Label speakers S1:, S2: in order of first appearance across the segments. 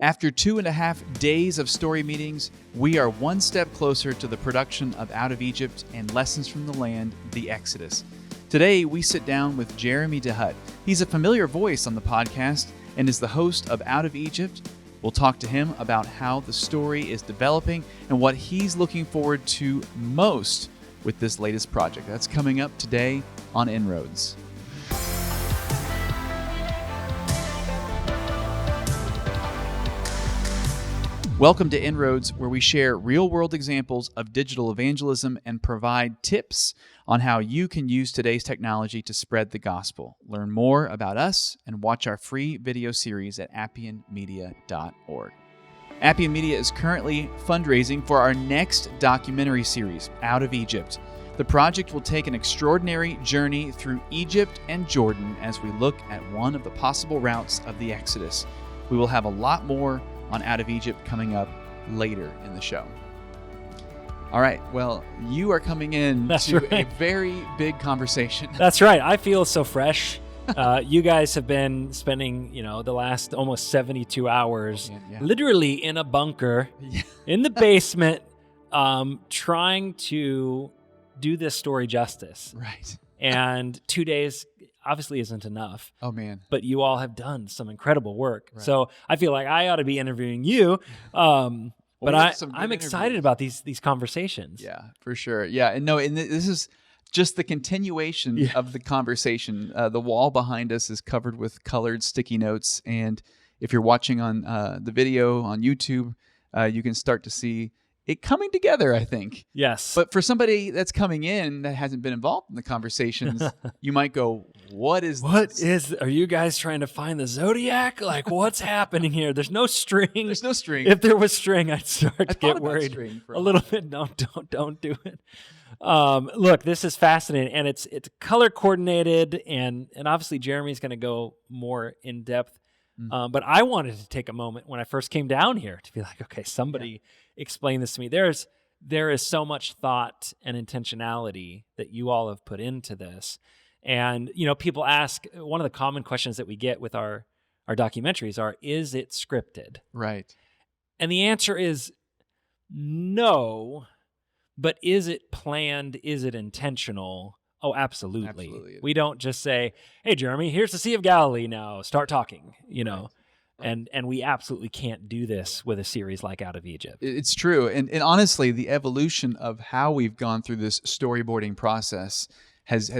S1: After 2.5 days of story meetings, we are one step closer to the production of Out of Egypt and Lessons from the Land, The Exodus. Today, we sit down with Jeremy Dehut. He's a familiar voice on the podcast and is the host of Out of Egypt. We'll talk to him about how the story is developing and what he's looking forward to most with this latest project. That's coming up today on inRoads. Welcome to inRoads, where we share real-world examples of digital evangelism and provide tips on how you can use today's technology to spread the gospel. Learn more about us and watch our free video series at appianmedia.org. Appian Media is currently fundraising for our next documentary series, Out of Egypt. The project will take an extraordinary journey through Egypt and Jordan as we look at one of the possible routes of the Exodus. We will have a lot more on Out of Egypt coming up later in the show. All right, well, you are coming in a very big conversation.
S2: That's right. I feel so fresh. You guys have been spending, the last almost 72 hours literally in a bunker in the basement trying to do this story justice.
S1: Right.
S2: And 2 days obviously isn't enough.
S1: Oh, man.
S2: But you all have done some incredible work. Right. So I feel like I ought to be interviewing you. But I'm excited about these conversations.
S1: Yeah, for sure. Yeah, and this is just the continuation of the conversation. The wall behind us is covered with colored sticky notes. And if you're watching on the video on YouTube, you can start to see it coming together, I think.
S2: Yes.
S1: But for somebody that's coming in that hasn't been involved in the conversations, you might go, what is this?
S2: Are you guys trying to find the Zodiac? Like, what's happening here? There's no string.
S1: There's no string.
S2: If there was string, I'd start to get worried a little bit. No, don't do it. Look, this is fascinating, and it's color coordinated, and obviously Jeremy's going to go more in depth. But I wanted to take a moment when I first came down here to be like, okay, somebody explain this to me. There is so much thought and intentionality that you all have put into this. And, people ask, one of the common questions that we get with our documentaries are, is it scripted?
S1: Right.
S2: And the answer is no, but is it planned? Is it intentional? Oh, absolutely. We don't just say, hey, Jeremy, here's the Sea of Galilee now. Start talking, Right. And we absolutely can't do this with a series like Out of Egypt.
S1: It's true. And honestly, the evolution of how we've gone through this storyboarding process has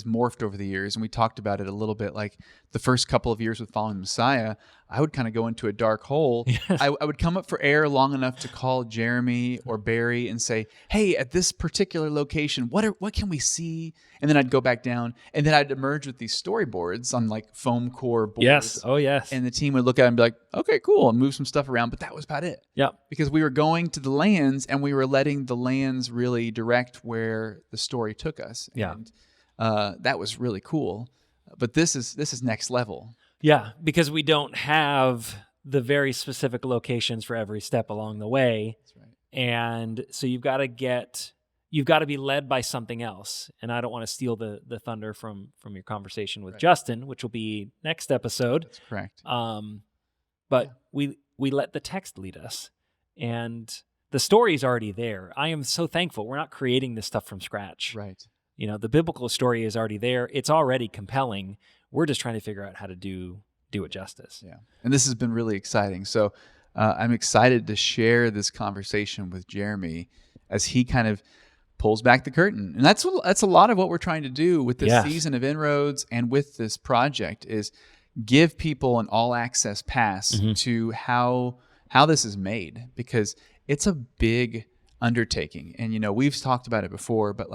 S1: morphed over the years. And we talked about it a little bit, like the first couple of years with Following the Messiah, I would kind of go into a dark hole. Yes. I would come up for air long enough to call Jeremy or Barry and say, hey, at this particular location, what can we see? And then I'd go back down, and then I'd emerge with these storyboards on like foam core boards.
S2: Yes. Oh, yes.
S1: And the team would look at it and be like, okay, cool, and move some stuff around. But that was about it.
S2: Yeah. Because
S1: we were going to the lands, and we were letting the lands really direct where the story took us.
S2: Yeah.
S1: And that was really cool. But this is next level.
S2: Yeah, because we don't have the very specific locations for every step along the way.
S1: That's right. And
S2: so you've got to be led by something else. And I don't want to steal the thunder from your conversation with Justin, which will be next episode.
S1: That's correct.
S2: But we let the text lead us. And the story is already there. I am so thankful. We're not creating this stuff from scratch.
S1: Right.
S2: The biblical story is already there. It's already compelling. We're just trying to figure out how to do it justice.
S1: Yeah. And this has been really exciting. So I'm excited to share this conversation with Jeremy as he kind of pulls back the curtain. And that's a lot of what we're trying to do with this season of inRoads and with this project is give people an all-access pass to how this is made, because it's a big undertaking. And, we've talked about it before, but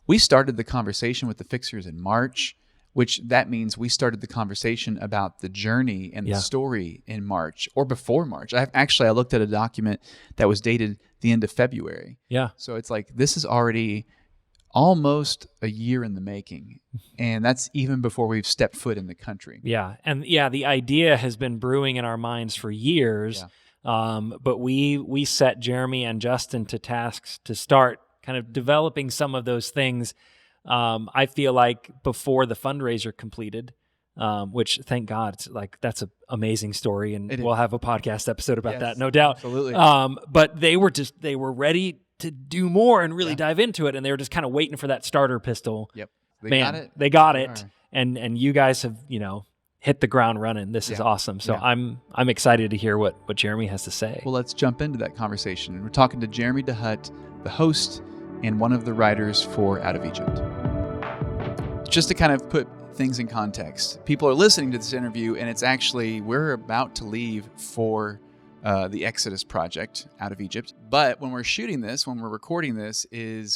S1: we started the conversation with the Fixers in March, which that means we started the conversation about the journey and the story in March or before March. I looked at a document that was dated the end of February.
S2: Yeah.
S1: So it's like this is already almost a year in the making, and that's even before we've stepped foot in the country.
S2: Yeah. And the idea has been brewing in our minds for years, but we set Jeremy and Justin to tasks to start kind of developing some of those things. I feel like before the fundraiser completed, which thank God, it's like that's an amazing story, and we'll have a podcast episode about that, no doubt.
S1: Absolutely.
S2: But they were ready to do more and really dive into it, and they were just kind of waiting for that starter pistol.
S1: Yep.
S2: They got it, and you guys have hit the ground running. This is awesome. So I'm excited to hear what Jeremy has to say.
S1: Well, let's jump into that conversation. We're talking to Jeremy Dehut, the host and one of the writers for Out of Egypt. Just to kind of put things in context, people are listening to this interview, and it's actually, we're about to leave for the Exodus project Out of Egypt. But when we're shooting this, when we're recording this,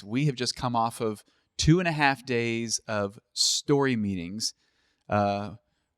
S1: we have just come off of 2.5 days of story meetings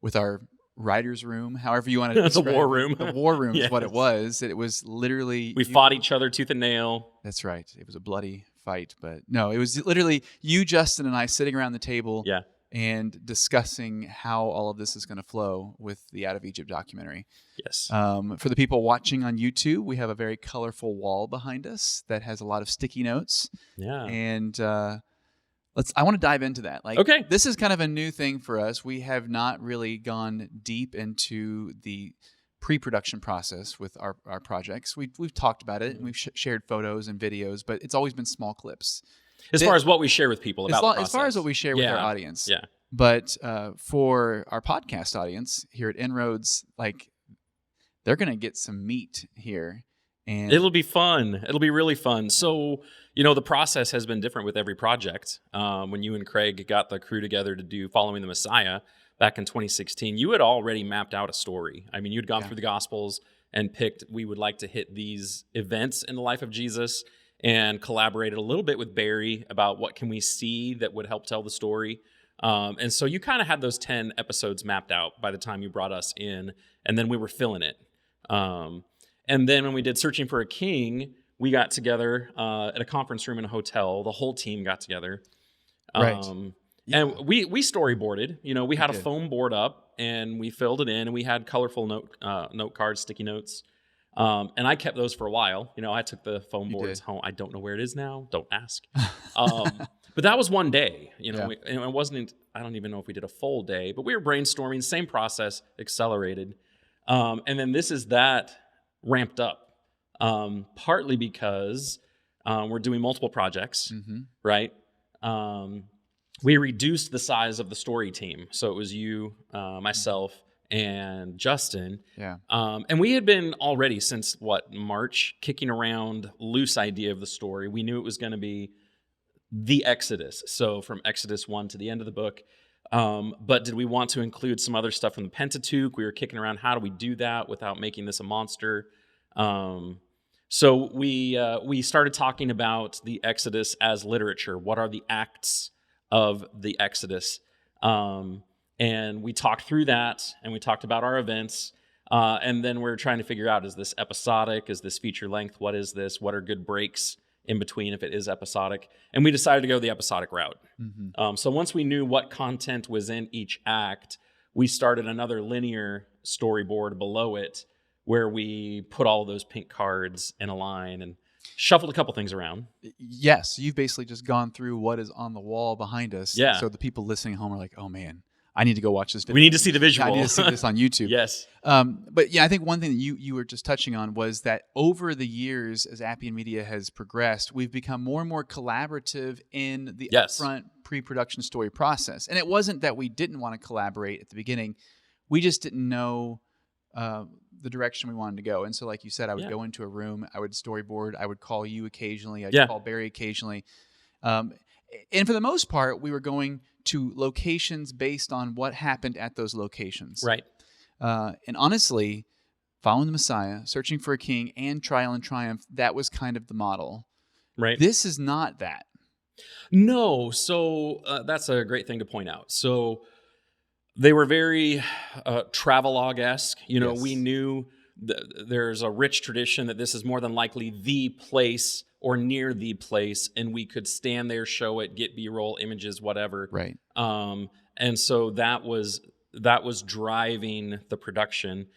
S1: with our writer's room, however you want to describe
S3: the war room.
S1: The war room is what it was. It was literally...
S3: We fought each other tooth and nail.
S1: That's right. It was a bloody fight, but no, it was literally you, Justin, and I sitting around the table and discussing how all of this is going to flow with the Out of Egypt documentary.
S3: Yes.
S1: For the people watching on YouTube, we have a very colorful wall behind us that has a lot of sticky notes.
S3: Yeah.
S1: And I want to dive into that.
S3: Okay.
S1: This is kind of a new thing for us. We have not really gone deep into the pre-production process with our projects. We've talked about it, and we've shared photos and videos, but it's always been small clips.
S3: As far as what we share with people about the process.
S1: As far as what we share with our audience.
S3: Yeah.
S1: But for our podcast audience here at inRoads, they're going to get some meat here. And
S3: it'll be fun. It'll be really fun. So, the process has been different with every project. When you and Craig got the crew together to do Following the Messiah back in 2016, you had already mapped out a story. I mean, you'd gone through the Gospels and picked, we would like to hit these events in the life of Jesus, and collaborated a little bit with Barry about what can we see that would help tell the story. And so you kind of had those 10 episodes mapped out by the time you brought us in, and then we were filling it. And then when we did Searching for a King, we got together at a conference room in a hotel. The whole team got together.
S1: Right.
S3: And we storyboarded. We had a foam board up, and we filled it in, and we had colorful note cards, sticky notes. And I kept those for a while. I took the foam boards home. I don't know where it is now. Don't ask. But that was one day. And it wasn't. I don't even know if we did a full day, but we were brainstorming. Same process, accelerated. And then this is that ramped up, partly because we're doing multiple projects, right? We reduced the size of the story team. So it was you, myself, and Justin.
S1: Yeah.
S3: And we had been already since, March, kicking around loose idea of the story. We knew it was going to be the Exodus. So from Exodus 1 to the end of the book. But did we want to include some other stuff from the Pentateuch? We were kicking around, how do we do that without making this a monster? So we started talking about the Exodus as literature. What are the acts of the Exodus? And we talked through that, and we talked about our events. And then we're trying to figure out, is this episodic? Is this feature length? What is this? What are good breaks in between if it is episodic? And we decided to go the episodic route. So once we knew what content was in each act, we started another linear storyboard below it where we put all of those pink cards in a line and shuffled a couple things around.
S1: Yes, you've basically just gone through what is on the wall behind us.
S3: Yeah.
S1: So the people listening at home are like, oh man, I need to go watch this video.
S3: We need to see the visual.
S1: I need to see this on YouTube.
S3: Yes.
S1: But I think one thing that you were just touching on was that over the years, as Appian Media has progressed, we've become more and more collaborative in the upfront pre-production story process. And it wasn't that we didn't want to collaborate at the beginning. We just didn't know the direction we wanted to go. And so, like you said, I would go into a room, I would storyboard, I would call you occasionally, I'd call Barry occasionally. And for the most part, we were going to locations based on what happened at those locations.
S3: Right.
S1: And honestly, Following the Messiah, Searching for a King, and Trial and Triumph, that was kind of the model.
S3: Right.
S1: This is not that.
S3: No. So that's a great thing to point out. So they were very travelogue-esque. We knew there's a rich tradition that this is more than likely the place or near the place, and we could stand there, show it, get B-roll images, whatever.
S1: Right.
S3: And so that was driving the production.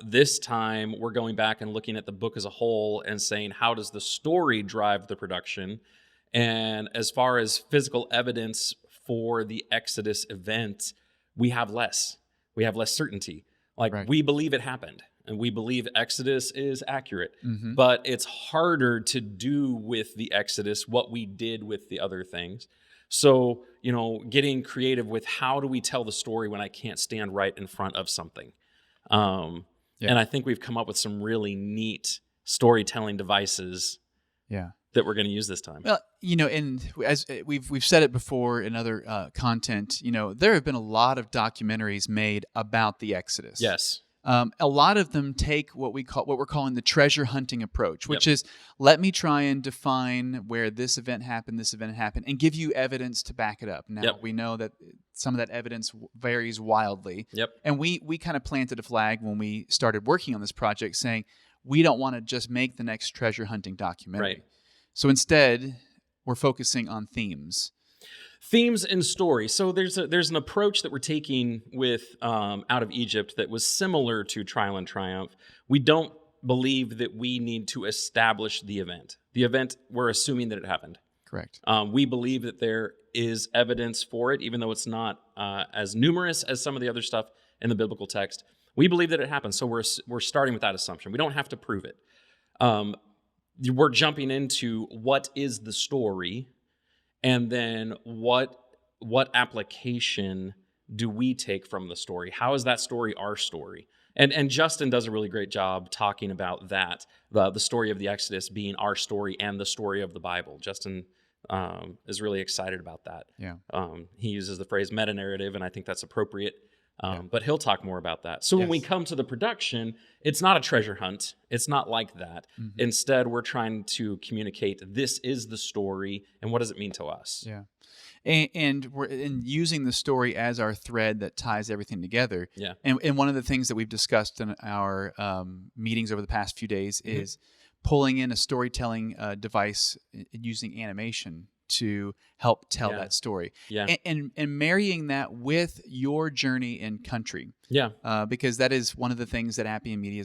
S3: This time, we're going back and looking at the book as a whole and saying, how does the story drive the production? And as far as physical evidence for the Exodus event, we have less. We have less certainty. Like
S1: Right.
S3: we believe it happened, and we believe Exodus is accurate,
S1: Mm-hmm.
S3: but it's harder to do with the Exodus what we did with the other things. So, getting creative with how do we tell the story when I can't stand right in front of something. And I think we've come up with some really neat storytelling devices that we're going to use this time.
S1: Well, and as we've said it before in other content, there have been a lot of documentaries made about the Exodus.
S3: Yes.
S1: A lot of them take what we're calling the treasure hunting approach, which is let me try and define where this event happened, and give you evidence to back it up. Now, we know that some of that evidence varies wildly.
S3: Yep.
S1: And we kind of planted a flag when we started working on this project saying we don't want to just make the next treasure hunting documentary.
S3: Right.
S1: So instead, we're focusing on themes.
S3: Themes and story. So there's an approach that we're taking with Out of Egypt that was similar to Trial and Triumph. We don't believe that we need to establish the event. The event, we're assuming that it happened.
S1: Correct.
S3: We believe that there is evidence for it, even though it's not as numerous as some of the other stuff in the biblical text. We believe that it happened, so we're starting with that assumption. We don't have to prove it. We're jumping into what is the story, and then what application do we take from the story? How is that story our story? And Justin does a really great job talking about that, the story of the Exodus being our story and the story of the Bible. Justin is really excited about that.
S1: Yeah.
S3: He uses the phrase meta-narrative, and I think that's appropriate. But he'll talk more about that. So when we come to the production, it's not a treasure hunt. It's not like that. Mm-hmm. Instead, we're trying to communicate this is the story, and what does it mean to us?
S1: Yeah. And we're using the story as our thread that ties everything together.
S3: Yeah.
S1: And one of the things that we've discussed in our meetings over the past few days is pulling in a storytelling device using animation to help tell that story.
S3: Yeah.
S1: And marrying that with your journey in country.
S3: Yeah.
S1: Because that is one of the things that Appian Media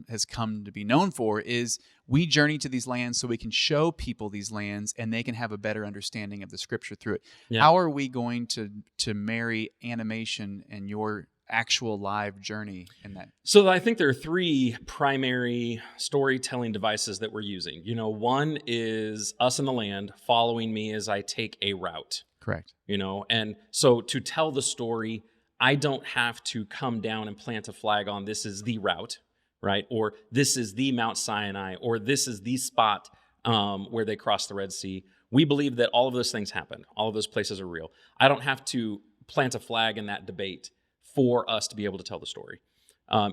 S1: has come to be known for is we journey to these lands so we can show people these lands and they can have a better understanding of the scripture through it. Yeah. How are we going to marry animation and your actual live journey in that?
S3: So I think there are three primary storytelling devices that we're using. One is us in the land following me as I take a route.
S1: Correct.
S3: And so to tell the story, I don't have to come down and plant a flag on this is the route, right? Or this is the Mount Sinai, or this is the spot where they crossed the Red Sea. We believe that all of those things happened. All of those places are real. I don't have to plant a flag in that debate for us to be able to tell the story.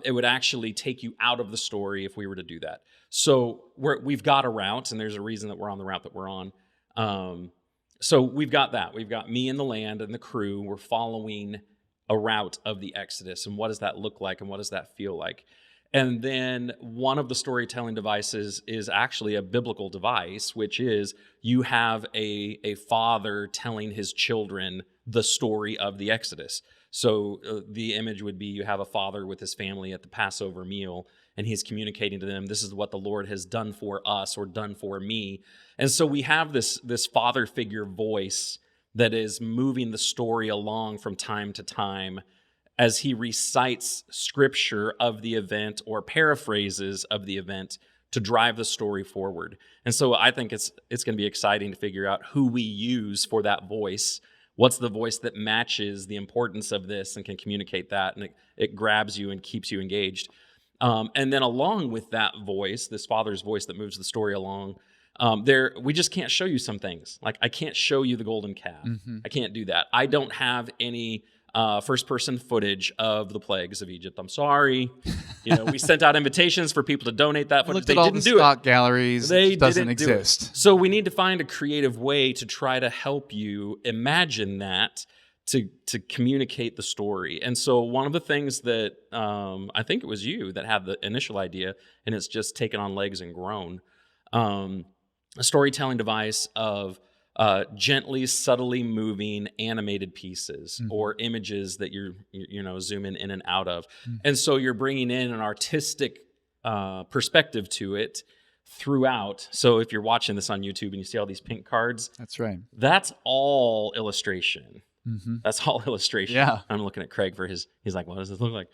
S3: It would actually take you out of the story if we were to do that. So we've got a route, and there's a reason that we're on the route that we're on. So we've got that. We've got me and the land and the crew. We're following a route of the Exodus, and what does that look like, and what does that feel like? And then one of the storytelling devices is actually a biblical device, which is you have a father telling his children the story of the Exodus. So the image would be you have a father with his family at the Passover meal, and he's communicating to them, this is what the Lord has done for us or done for me. And so we have this father figure voice that is moving the story along from time to time as he recites scripture of the event or paraphrases of the event to drive the story forward. And so I think it's going to be exciting to figure out who we use for that voice. What's the voice that matches the importance of this and can communicate that, and it grabs you and keeps you engaged. And then along with that voice, this father's voice that moves the story along, we just can't show you some things. Like I can't show you the golden calf. Mm-hmm. I can't do that. I don't have any first-person footage of the plagues of Egypt. I'm sorry. We sent out invitations for people to donate that footage.
S1: They didn't do it. Stock galleries. It doesn't exist.
S3: So we need to find a creative way to try to help you imagine that to communicate the story. And so one of the things that I think it was you that had the initial idea, and it's just taken on legs and grown, a storytelling device of gently, subtly moving animated pieces or images that you're zooming in and out of. And so you're bringing in an artistic perspective to it throughout. So if you're watching this on YouTube and you see all these pink cards,
S1: that's right.
S3: That's all illustration. That's all illustration.
S1: Yeah.
S3: I'm looking at Craig for he's like, what does this look like?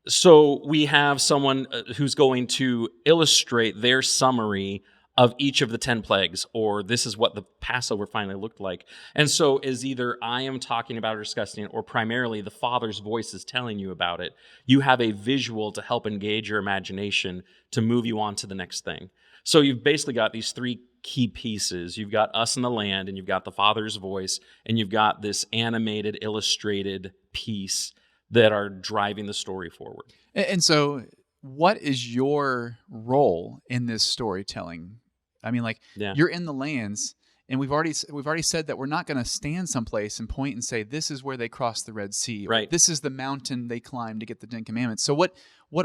S3: So we have someone who's going to illustrate their summary of each of the 10 plagues, or this is what the Passover finally looked like. And so is either I am talking about or discussing it, or primarily the Father's voice is telling you about it. You have a visual to help engage your imagination to move you on to the next thing. So you've basically got these three key pieces. You've got us and the land, and you've got the Father's voice, and you've got this animated, illustrated piece that are driving the story forward.
S1: And so what is your role in this storytelling? I mean, like, you're in the lands, and we've already said that we're not going to stand someplace and point and say, this is where they crossed the Red Sea.
S3: Right.
S1: This is the mountain they climbed to get the 10 Commandments. So what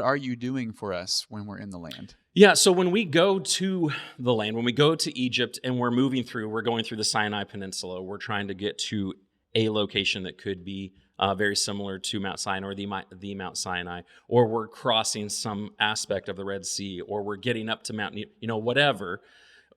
S1: are you doing for us when we're in the land?
S3: Yeah, so when we go to the land, when we go to Egypt and we're going through the Sinai Peninsula, we're trying to get to a location that could be very similar to Mount Sinai or the Mount Sinai, or we're crossing some aspect of the Red Sea, or we're getting up to Mount, whatever.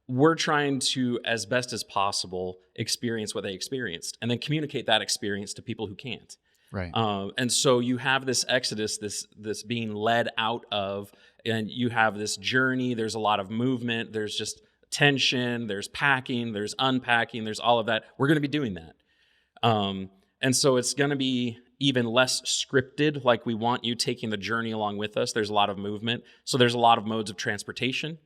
S3: We're trying to, as best as possible, experience what they experienced and then communicate that experience to people who can't.
S1: Right.
S3: And so you have this exodus, this being led out of, and you have this journey. There's a lot of movement. There's just tension. There's packing. There's unpacking. There's all of that. We're going to be doing that. And so it's going to be even less scripted, like we want you taking the journey along with us. There's a lot of movement. So there's a lot of modes of transportation.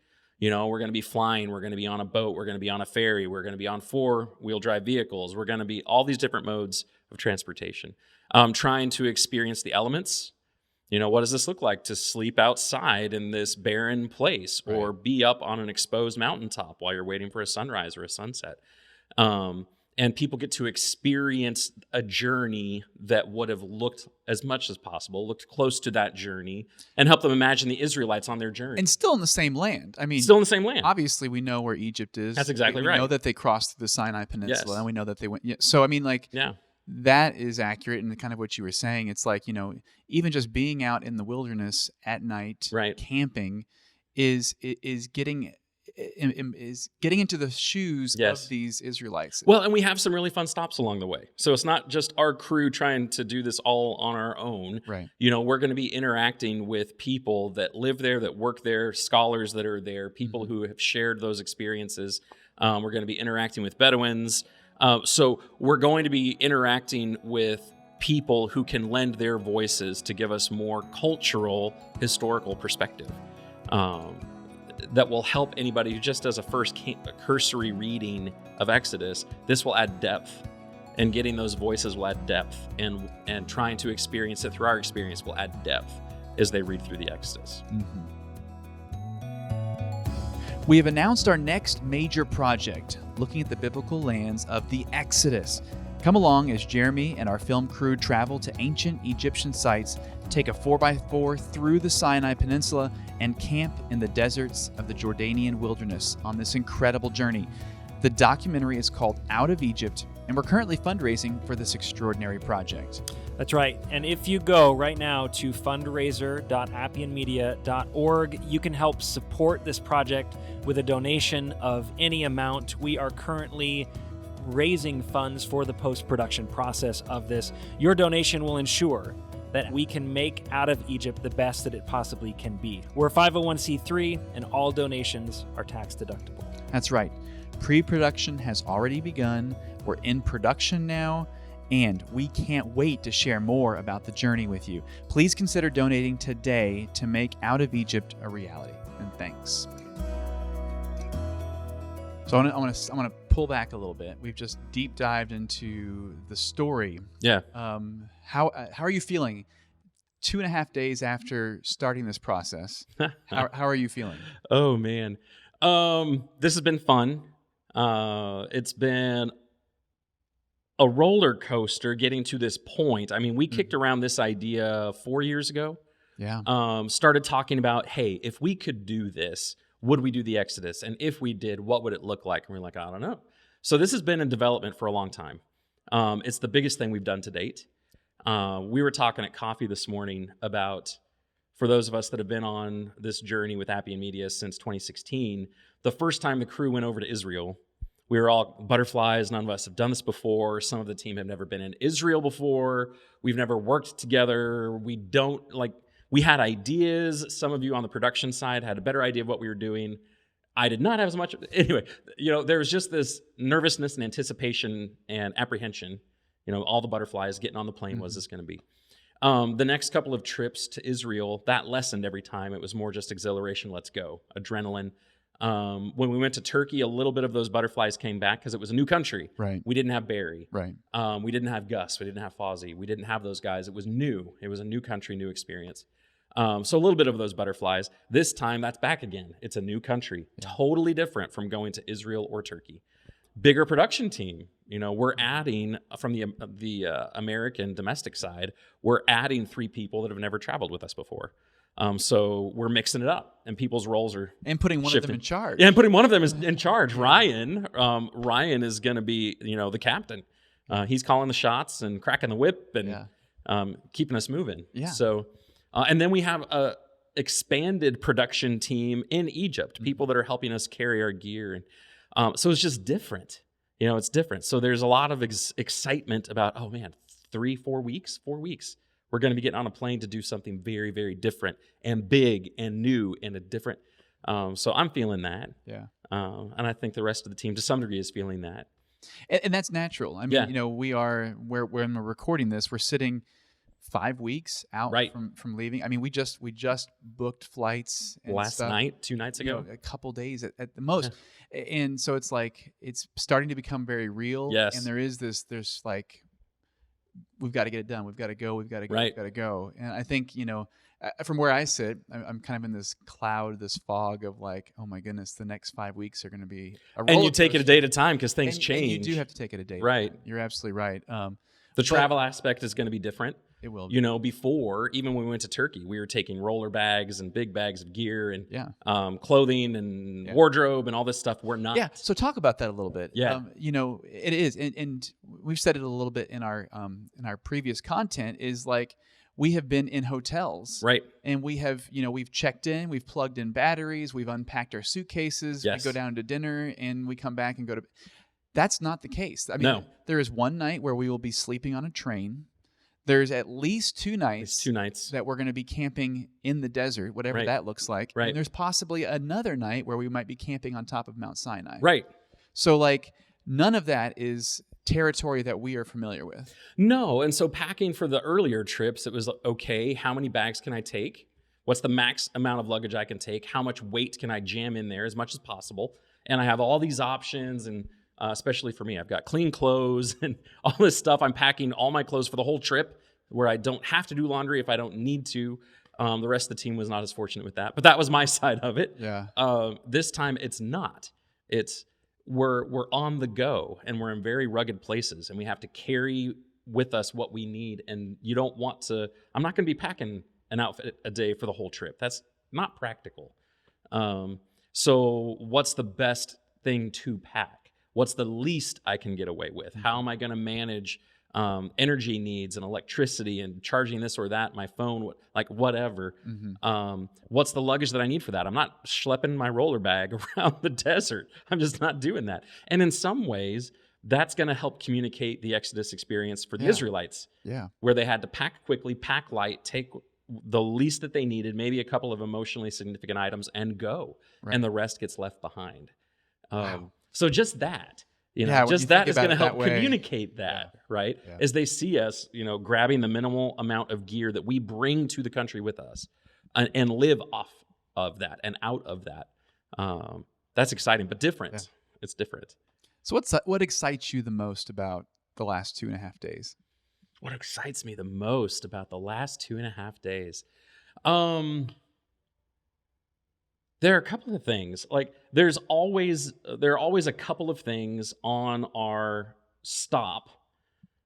S3: We're going to be flying. We're going to be on a boat. We're going to be on a ferry. We're going to be on 4-wheel drive vehicles. We're going to be all these different modes of transportation. Trying to experience the elements. What does this look like to sleep outside in this barren place, or be up on an exposed mountaintop while you're waiting for a sunrise or a sunset? And people get to experience a journey that would have looked, as much as possible, looked close to that journey, and help them imagine the Israelites on their journey.
S1: And still in the same land. I mean,
S3: still in the same land.
S1: Obviously, we know where Egypt is.
S3: That's exactly right.
S1: We know that they crossed the Sinai Peninsula,
S3: Yes.
S1: and we know that they went. Yeah, so, I mean, like, that is accurate, and kind of what you were saying. It's like, even just being out in the wilderness at night, camping, is getting into the shoes of these Israelites.
S3: Well, and we have some really fun stops along the way. So it's not just our crew trying to do this all on our own.
S1: Right.
S3: We're going to be interacting with people that live there, that work there, scholars that are there, people who have shared those experiences. We're going to be interacting with Bedouins. So we're going to be interacting with people who can lend their voices to give us more cultural, historical perspective. That will help anybody who just does a cursory reading of Exodus. This will add depth, and getting those voices will add depth, and trying to experience it through our experience will add depth as they read through the Exodus.
S1: We have announced our next major project, looking at the biblical lands of the Exodus. Come along as Jeremy and our film crew travel to ancient Egyptian sites, take a 4x4 through the Sinai Peninsula, and camp in the deserts of the Jordanian wilderness on this incredible journey. The documentary is called Out of Egypt, and we're currently fundraising for this extraordinary project.
S2: That's right. And if you go right now to fundraiser.appianmedia.org, you can help support this project with a donation of any amount. We are currently raising funds for the post-production process of this. Your donation will ensure that we can make Out of Egypt the best that it possibly can be. We're a 501c3, and all donations are tax deductible.
S1: That's right. Pre-production has already begun. We're in production now, and we can't wait to share more about the journey with you. Please consider donating today to make Out of Egypt a reality. And thanks. So I want to pull back a little bit. We've just deep dived into the story.
S3: Yeah.
S1: How are you feeling 2.5 days after starting this process? How are you feeling?
S3: Oh man, this has been fun. It's been a roller coaster getting to this point. I mean, we kicked around this idea 4 years ago.
S1: Yeah.
S3: Started talking about, hey, if we could do this, would we do the Exodus? And if we did, what would it look like? And we're like, I don't know. So this has been in development for a long time. It's the biggest thing we've done to date. We were talking at coffee this morning about, for those of us that have been on this journey with Appian Media since 2016, the first time the crew went over to Israel We were all butterflies. None of us have done this before. Some of the team have never been in Israel before. We've never worked together. We had ideas. Some of you on the production side had a better idea of what we were doing. I did not have as much. Anyway, there was just this nervousness and anticipation and apprehension. All the butterflies getting on the plane. What's this going to be? The next couple of trips to Israel, that lessened every time. It was more just exhilaration. Let's go. Adrenaline. When we went to Turkey, a little bit of those butterflies came back because it was a new country.
S1: Right.
S3: We didn't have Barry.
S1: Right.
S3: We didn't have Gus. We didn't have Fozzie. We didn't have those guys. It was new. It was a new country, new experience. So a little bit of those butterflies. This time, that's back again. It's a new country. Yeah. Totally different from going to Israel or Turkey. Bigger production team. We're adding from the American domestic side, we're adding 3 people that have never traveled with us before. So we're mixing it up, and people's roles are
S1: and putting one
S3: shifting.
S1: of them in charge.
S3: Yeah, and putting one of them in charge. Ryan is going to be the captain. He's calling the shots and cracking the whip and keeping us moving.
S1: Yeah.
S3: So, and then we have a expanded production team in Egypt. People that are helping us carry our gear, and so it's just different. It's different. So there's a lot of excitement about, oh man, 4 weeks. We're going to be getting on a plane to do something very, very different and big and new and a different. So I'm feeling that.
S1: Yeah.
S3: And I think the rest of the team to some degree is feeling that.
S1: And that's natural. I mean, we are, when we're recording this, we're sitting 5 weeks out from leaving. I mean, we just booked flights and
S3: last
S1: stuff,
S3: night, 2 nights ago,
S1: a couple days at the most. Yeah. And so it's like, it's starting to become very real.
S3: Yes.
S1: And there's like, we've got to get it done. We've got to go. We've got to go.
S3: Right.
S1: We've got to go. And I think, from where I sit, I'm kind of in this cloud, this fog of like, oh my goodness, the next 5 weeks are going to be a roller
S3: and you take
S1: coaster.
S3: it a day at a time because things change.
S1: And you do have to take it a day.
S3: Right.
S1: You're absolutely right.
S3: The travel aspect is going to be different.
S1: It will be.
S3: Before, even when we went to Turkey, we were taking roller bags and big bags of gear and clothing and wardrobe and all this stuff. We're not.
S1: Yeah. So talk about that a little bit.
S3: Yeah.
S1: It is, and we've said it a little bit in our previous content. Is like we have been in hotels,
S3: right?
S1: And we have, we've checked in, we've plugged in batteries, we've unpacked our suitcases.
S3: Yes.
S1: We go down to dinner and we come back and go to. That's not the case. I mean,
S3: no.
S1: There is one night where we will be sleeping on a train. There's at least 2 nights. That we're going to be camping in the desert, whatever that looks like.
S3: Right.
S1: And there's possibly another night where we might be camping on top of Mount Sinai.
S3: Right.
S1: So like none of that is territory that we are familiar with.
S3: No. And so packing for the earlier trips, it was okay. How many bags can I take? What's the max amount of luggage I can take? How much weight can I jam in there as much as possible? And I have all these options, and especially for me, I've got clean clothes and all this stuff. I'm packing all my clothes for the whole trip where I don't have to do laundry if I don't need to. The rest of the team was not as fortunate with that, but that was my side of it.
S1: Yeah.
S3: This time it's not. We're on the go, and we're in very rugged places, and we have to carry with us what we need. And you don't want to. I'm not going to be packing an outfit a day for the whole trip. That's not practical. So what's the best thing to pack? What's the least I can get away with? How am I going to manage energy needs and electricity and charging this or that, my phone, like whatever. What's the luggage that I need for that? I'm not schlepping my roller bag around the desert. I'm just not doing that. And in some ways, that's going to help communicate the Exodus experience for the Israelites, where they had to pack quickly, pack light, take the least that they needed, maybe a couple of emotionally significant items, and go. And the rest gets left behind. So just that, just that is going to help communicate that, right? Yeah. As they see us, grabbing the minimal amount of gear that we bring to the country with us and live off of that and out of that. That's exciting, but different. Yeah. It's different.
S1: So what excites you the most about the last 2.5 days?
S3: What excites me the most about the last 2.5 days? There are a couple of things. Like there are always a couple of things on our stop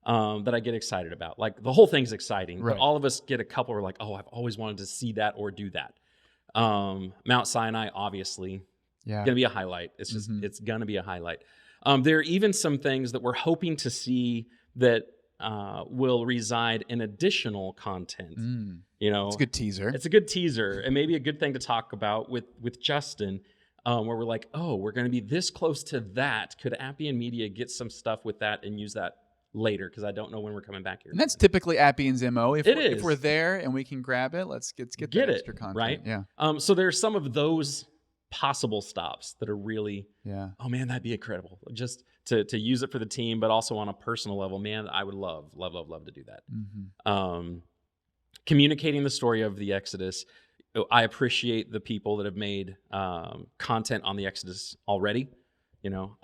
S3: that I get excited about. Like the whole thing's exciting, but all of us get a couple. We're like, oh, I've always wanted to see that or do that. Mount Sinai, obviously, going to be a highlight. It's just it's going to be a highlight. There are even some things that we're hoping to see that will reside in additional content.
S1: It's a good teaser.
S3: It's a good teaser, and maybe a good thing to talk about with Justin. where we're like, oh, we're going to be this close to that. Could Appian Media get some stuff with that and use that later? Because I don't know when we're coming back here.
S1: And that's typically Appian's MO. If
S3: It
S1: we're
S3: is.
S1: there and we can grab it, let's get that extra content.
S3: Right?
S1: Yeah.
S3: So there's some of those possible stops that are really,
S1: Yeah.
S3: oh man, that'd be incredible. Just to use it for the team, but also on a personal level, man, I would love to do that.
S1: Mm-hmm.
S3: Communicating the story of the Exodus. I appreciate the people that have made content on the Exodus already.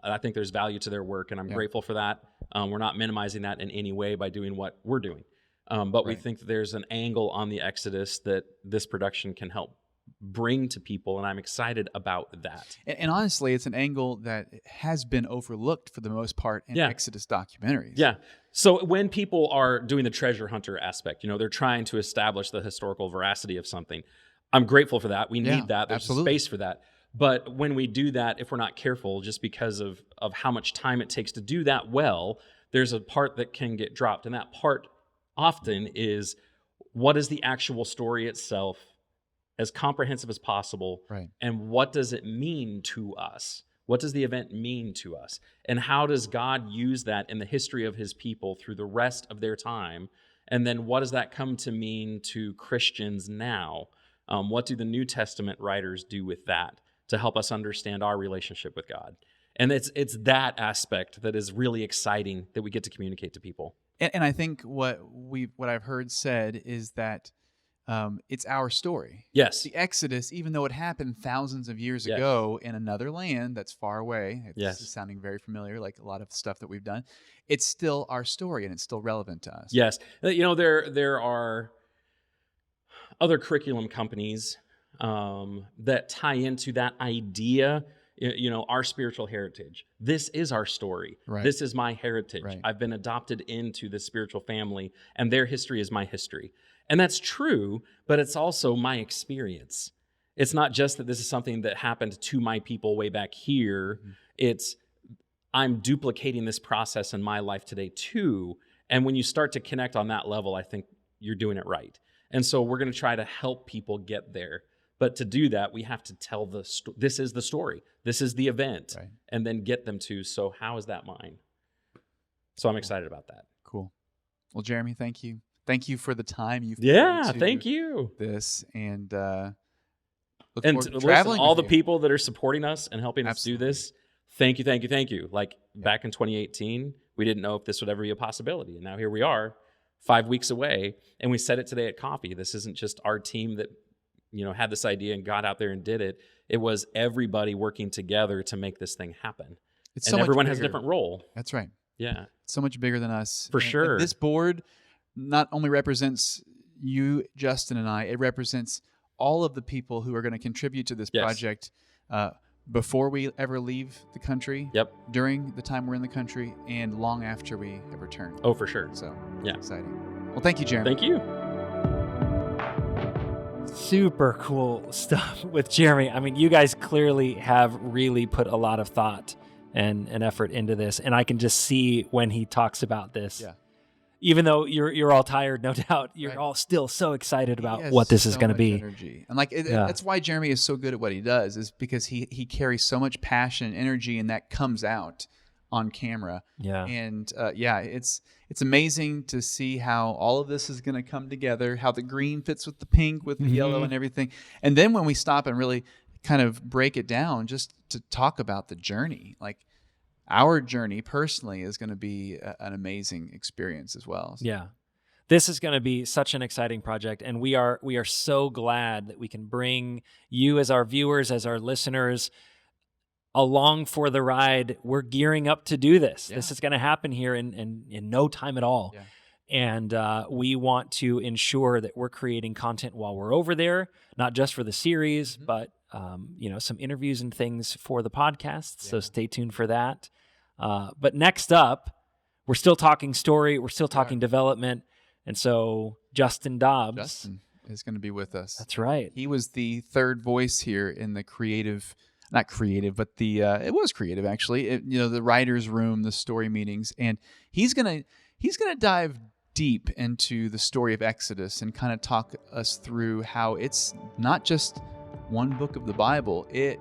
S3: I think there's value to their work, and I'm grateful for that. We're not minimizing that in any way by doing what we're doing. But we think that there's an angle on the Exodus that this production can help bring to people, and I'm excited about that.
S1: And honestly, it's an angle that has been overlooked for the most part in Exodus documentaries.
S3: Yeah. So when people are doing the treasure hunter aspect, they're trying to establish the historical veracity of something. I'm grateful for that. We need that. There's a space for that. But when we do that, if we're not careful, just because of how much time it takes to do that well, there's a part that can get dropped. And that part often is, what is the actual story itself, as comprehensive as possible,
S1: right?
S3: And what does it mean to us? What does the event mean to us? And how does God use that in the history of his people through the rest of their time? And then what does that come to mean to Christians now? What do the New Testament writers do with that to help us understand our relationship with God? And it's that aspect that is really exciting that we get to communicate to people.
S1: And I think what I've heard said is that it's our story.
S3: Yes.
S1: The Exodus, even though it happened thousands of years ago in another land that's far away, this is sounding very familiar, like a lot of stuff that we've done, it's still our story and it's still relevant to us.
S3: Yes. There are other curriculum companies that tie into that idea, our spiritual heritage. This is our story.
S1: Right.
S3: This is my heritage.
S1: Right.
S3: I've been adopted into this spiritual family, and their history is my history. And that's true, but it's also my experience. It's not just that this is something that happened to my people way back here. Mm-hmm. It's I'm duplicating this process in my life today too. And when you start to connect on that level, I think you're doing it right. And so we're going to try to help people get there. But to do that, we have to tell this is the story. This is the event.
S1: Right.
S3: And then get them to, so how is that mine? So I'm excited about that.
S1: Cool. Well, Jeremy, thank you. Thank you for the time you've put into
S3: thank you.
S1: This, and look
S3: and
S1: forward to traveling
S3: all
S1: with
S3: the
S1: you.
S3: people that are supporting us and helping us do this. Thank you. Like back in 2018, we didn't know if this would ever be a possibility, and now here we are, 5 weeks away, and we said it today at coffee. This isn't just our team that had this idea and got out there and did it. It was everybody working together to make this thing happen.
S1: It's
S3: and
S1: so
S3: everyone
S1: much
S3: has a different role.
S1: That's right.
S3: Yeah.
S1: It's so much bigger than us.
S3: For sure.
S1: And this board not only represents you, Justin, and I, it represents all of the people who are going to contribute to this project before we ever leave the country, during the time we're in the country, and long after we have returned.
S3: Oh, for sure.
S1: So,
S3: yeah.
S1: Exciting. Well, thank you, Jeremy.
S3: Thank you.
S2: Super cool stuff with Jeremy. I mean, you guys clearly have really put a lot of thought and effort into this, and I can just see when he talks about this. Yeah. Even though you're all tired, no doubt, you're all still so excited about what this is going to be.
S1: Energy. And that's why Jeremy is so good at what he does, is because he carries so much passion and energy, and that comes out on camera. Yeah. And it's amazing to see how all of this is going to come together, how the green fits with the pink, with the yellow and everything. And then when we stop and really kind of break it down, just to talk about the journey, like our journey personally is going to be an amazing experience as well. So.
S2: Yeah. This is going to be such an exciting project, and we are so glad that we can bring you as our viewers, as our listeners, along for the ride. We're gearing up to do this. Yeah. This is going to happen here in no time at all. Yeah. And we want to ensure that we're creating content while we're over there, not just for the series, but some interviews and things for the podcast. Yeah. So stay tuned for that. But next up, we're still talking story. We're still talking development. And so Justin Dobbs
S1: is going to be with us.
S2: That's right.
S1: He was the third voice here in the not creative, but it was creative actually. The writer's room, the story meetings, and he's gonna dive deep into the story of Exodus and kind of talk us through how it's not just one book of the Bible. It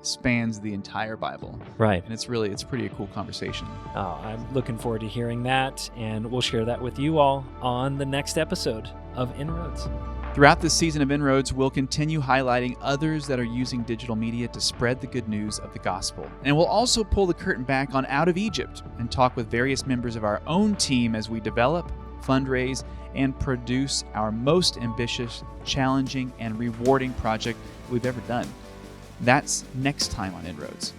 S1: spans the entire Bible.
S2: Right.
S1: And it's pretty a cool conversation.
S2: Oh, I'm looking forward to hearing that, and we'll share that with you all on the next episode of inRoads.
S1: Throughout this season of inRoads, we'll continue highlighting others that are using digital media to spread the good news of the gospel. And we'll also pull the curtain back on Out of Egypt and talk with various members of our own team as we develop, fundraise, and produce our most ambitious, challenging, and rewarding project we've ever done. That's next time on inRoads.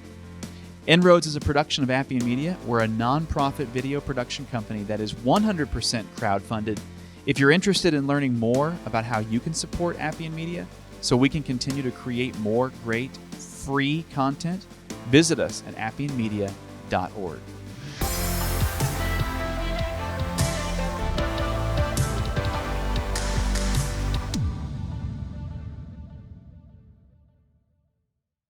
S1: inRoads is a production of Appian Media. We're a nonprofit video production company that is 100% crowdfunded. If you're interested in learning more about how you can support Appian Media so we can continue to create more great free content, visit us at appianmedia.org.